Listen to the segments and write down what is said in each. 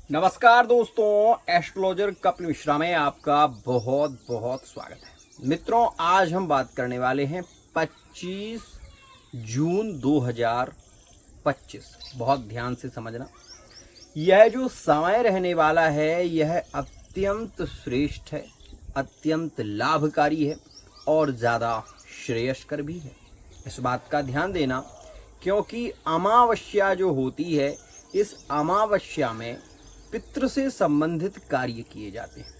नमस्कार दोस्तों, एस्ट्रोलॉजर कपिल मिश्रा में आपका बहुत बहुत स्वागत है। मित्रों, आज हम बात करने वाले हैं 25 जून 2025। बहुत ध्यान से समझना, यह जो समय रहने वाला है यह अत्यंत श्रेष्ठ है, अत्यंत लाभकारी है और ज़्यादा श्रेयस्कर भी है। इस बात का ध्यान देना, क्योंकि अमावस्या जो होती है, इस अमावस्या में पितृ से संबंधित कार्य किए जाते हैं।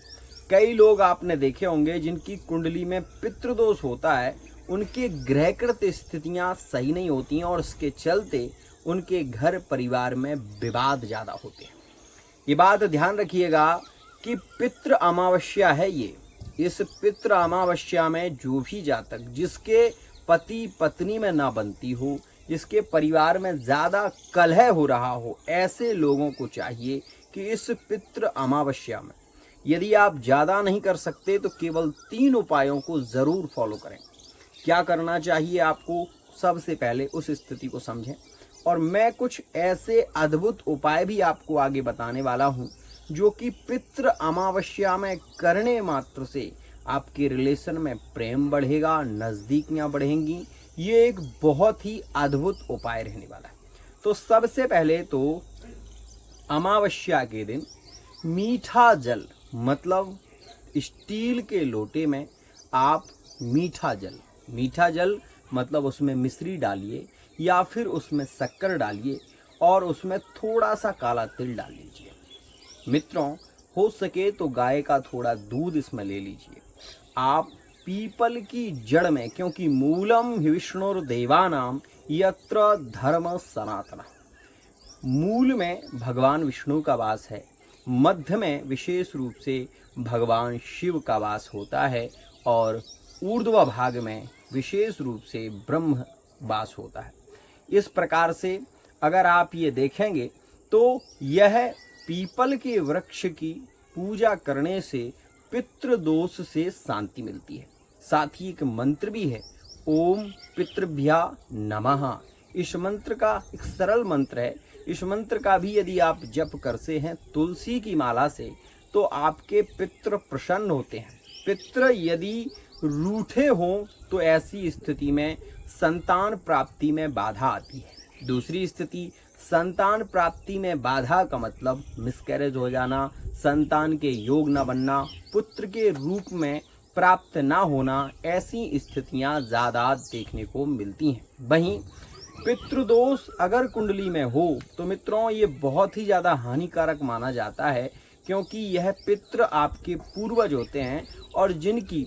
कई लोग आपने देखे होंगे जिनकी कुंडली में पितृदोष होता है, उनके ग्रहकृत स्थितियां सही नहीं होती हैं और इसके चलते उनके घर परिवार में विवाद ज़्यादा होते हैं। ये बात ध्यान रखिएगा कि पितृ अमावस्या है ये। इस पितृ अमावस्या में जो भी जातक जिसके पति पत्नी में ना बनती हो, जिसके परिवार में ज़्यादा कलह हो रहा हो, ऐसे लोगों को चाहिए कि इस पितृ अमावस्या में यदि आप ज़्यादा नहीं कर सकते तो केवल 3 उपायों को ज़रूर फॉलो करें। क्या करना चाहिए आपको, सबसे पहले उस स्थिति को समझें और मैं कुछ ऐसे अद्भुत उपाय भी आपको आगे बताने वाला हूं जो कि पितृ अमावस्या में करने मात्र से आपके रिलेशन में प्रेम बढ़ेगा, नज़दीकियां बढ़ेंगी। ये एक बहुत ही अद्भुत उपाय रहने वाला है। तो सबसे पहले तो अमावस्या के दिन मीठा जल, मतलब स्टील के लोटे में आप मीठा जल मतलब उसमें मिश्री डालिए या फिर उसमें शक्कर डालिए और उसमें थोड़ा सा काला तिल डाल लीजिए। मित्रों, हो सके तो गाय का थोड़ा दूध इसमें ले लीजिए। आप पीपल की जड़ में, क्योंकि मूलम विष्णुर्देवानाम यत्र धर्म सनातन, मूल में भगवान विष्णु का वास है, मध्य में विशेष रूप से भगवान शिव का वास होता है और ऊर्ध्व भाग में विशेष रूप से ब्रह्म वास होता है। इस प्रकार से अगर आप ये देखेंगे तो यह पीपल के वृक्ष की पूजा करने से पितृदोष से शांति मिलती है। साथ ही एक मंत्र भी है, ओम पितृभ्या नमः। इस मंत्र का एक सरल मंत्र है। इस मंत्र का भी यदि आप जप करते हैं तुलसी की माला से तो आपके पितृ प्रसन्न होते हैं। पितृ यदि रूठे हों तो ऐसी स्थिति में संतान प्राप्ति में बाधा आती है। दूसरी स्थिति, संतान प्राप्ति में बाधा का मतलब मिसकैरेज हो जाना, संतान के योग न बनना, पुत्र के रूप में प्राप्त ना होना, ऐसी स्थितियां ज़्यादा देखने को मिलती हैं। वहीं पितृदोष अगर कुंडली में हो तो मित्रों ये बहुत ही ज़्यादा हानिकारक माना जाता है, क्योंकि यह पितृ आपके पूर्वज होते हैं और जिनकी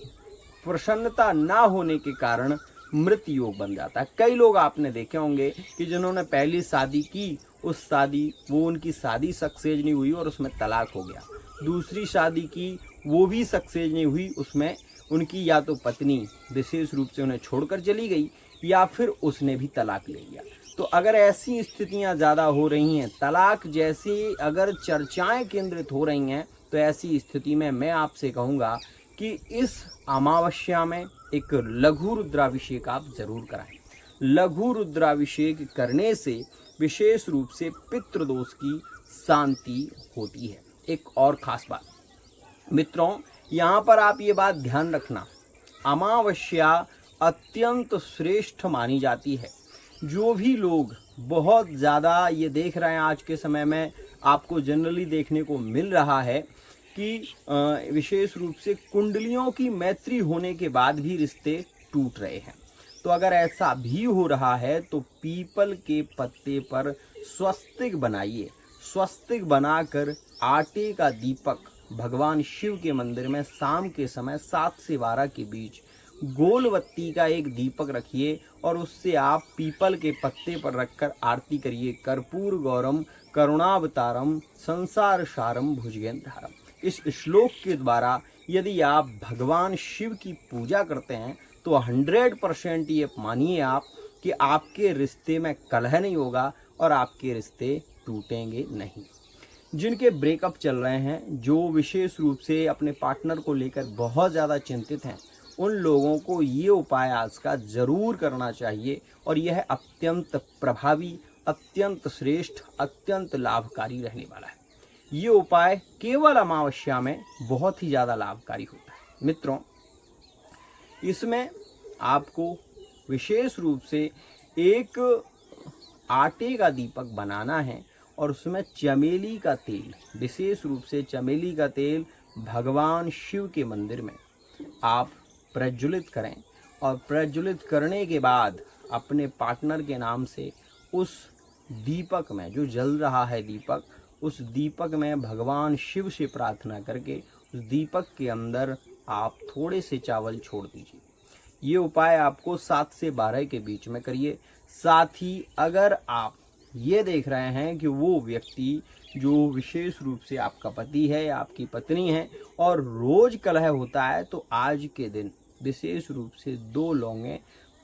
प्रसन्नता ना होने के कारण मृत्यु योग बन जाता है। कई लोग आपने देखे होंगे कि जिन्होंने पहली शादी की, उनकी शादी सक्सेस नहीं हुई और उसमें तलाक हो गया। दूसरी शादी की, वो भी सक्सेस नहीं हुई, उसमें उनकी या तो पत्नी विशेष रूप से उन्हें छोड़कर चली गई या फिर उसने भी तलाक ले लिया। तो अगर ऐसी स्थितियां ज़्यादा हो रही हैं, तलाक जैसी अगर चर्चाएं केंद्रित हो रही हैं, तो ऐसी स्थिति में मैं आपसे कहूँगा कि इस अमावस्या में एक लघु रुद्राभिषेक आप जरूर कराएं। लघु रुद्राभिषेक करने से विशेष रूप से पितृदोष की शांति होती है। एक और खास बात मित्रों, यहाँ पर आप ये बात ध्यान रखना, अमावस्या अत्यंत श्रेष्ठ मानी जाती है। जो भी लोग बहुत ज़्यादा ये देख रहे हैं, आज के समय में आपको जनरली देखने को मिल रहा है कि विशेष रूप से कुंडलियों की मैत्री होने के बाद भी रिश्ते टूट रहे हैं। तो अगर ऐसा भी हो रहा है तो पीपल के पत्ते पर स्वस्तिक बनाइए। स्वस्तिक बनाकर आटे का दीपक भगवान शिव के मंदिर में शाम के समय 7 से 12 के बीच गोल बत्ती का एक दीपक रखिए और उससे आप पीपल के पत्ते पर रखकर आरती करिए। कर्पूर गौरम करुणावतारम संसार सारम भुजगेंद्रहारम। इस श्लोक के द्वारा यदि आप भगवान शिव की पूजा करते हैं तो 100% ये मानिए आप कि आपके रिश्ते में कलह नहीं होगा और आपके रिश्ते टूटेंगे नहीं। जिनके ब्रेकअप चल रहे हैं, जो विशेष रूप से अपने पार्टनर को लेकर बहुत ज़्यादा चिंतित हैं, उन लोगों को ये उपाय आज का जरूर करना चाहिए और यह अत्यंत प्रभावी, अत्यंत श्रेष्ठ, अत्यंत लाभकारी रहने वाला है। ये उपाय केवल अमावस्या में बहुत ही ज़्यादा लाभकारी होता है। मित्रों, इसमें आपको विशेष रूप से एक आटे का दीपक बनाना है और उसमें चमेली का तेल, विशेष रूप से चमेली का तेल भगवान शिव के मंदिर में आप प्रज्वलित करें और प्रज्वलित करने के बाद अपने पार्टनर के नाम से उस दीपक में, जो जल रहा है दीपक, उस दीपक में भगवान शिव से प्रार्थना करके उस दीपक के अंदर आप थोड़े से चावल छोड़ दीजिए। ये उपाय आपको 7 से 12 के बीच में करिए। साथ ही अगर आप ये देख रहे हैं कि वो व्यक्ति जो विशेष रूप से आपका पति है या आपकी पत्नी है और रोज कलह होता है, तो आज के दिन विशेष रूप से 2 लौंगे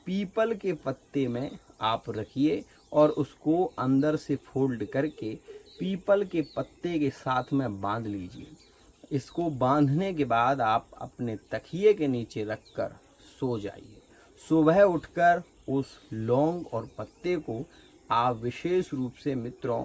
पीपल के पत्ते में आप रखिए और उसको अंदर से फोल्ड करके पीपल के पत्ते के साथ में बांध लीजिए। इसको बांधने के बाद आप अपने तकिए के नीचे रखकर सो जाइए। सुबह उठकर उस लौंग और पत्ते को आप विशेष रूप से मित्रों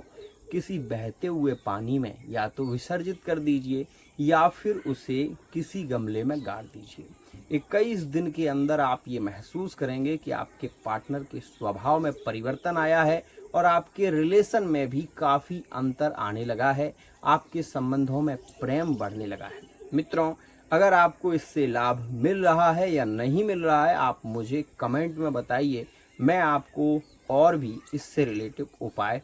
किसी बहते हुए पानी में या तो विसर्जित कर दीजिए या फिर उसे किसी गमले में गाड़ दीजिए। 21 दिन के अंदर आप ये महसूस करेंगे कि आपके पार्टनर के स्वभाव में परिवर्तन आया है और आपके रिलेशन में भी काफ़ी अंतर आने लगा है। आपके संबंधों में प्रेम बढ़ने लगा है। मित्रों, अगर आपको इससे लाभ मिल रहा है या नहीं मिल रहा है, आप मुझे कमेंट में बताइए। मैं आपको और भी इससे रिलेटेड उपाय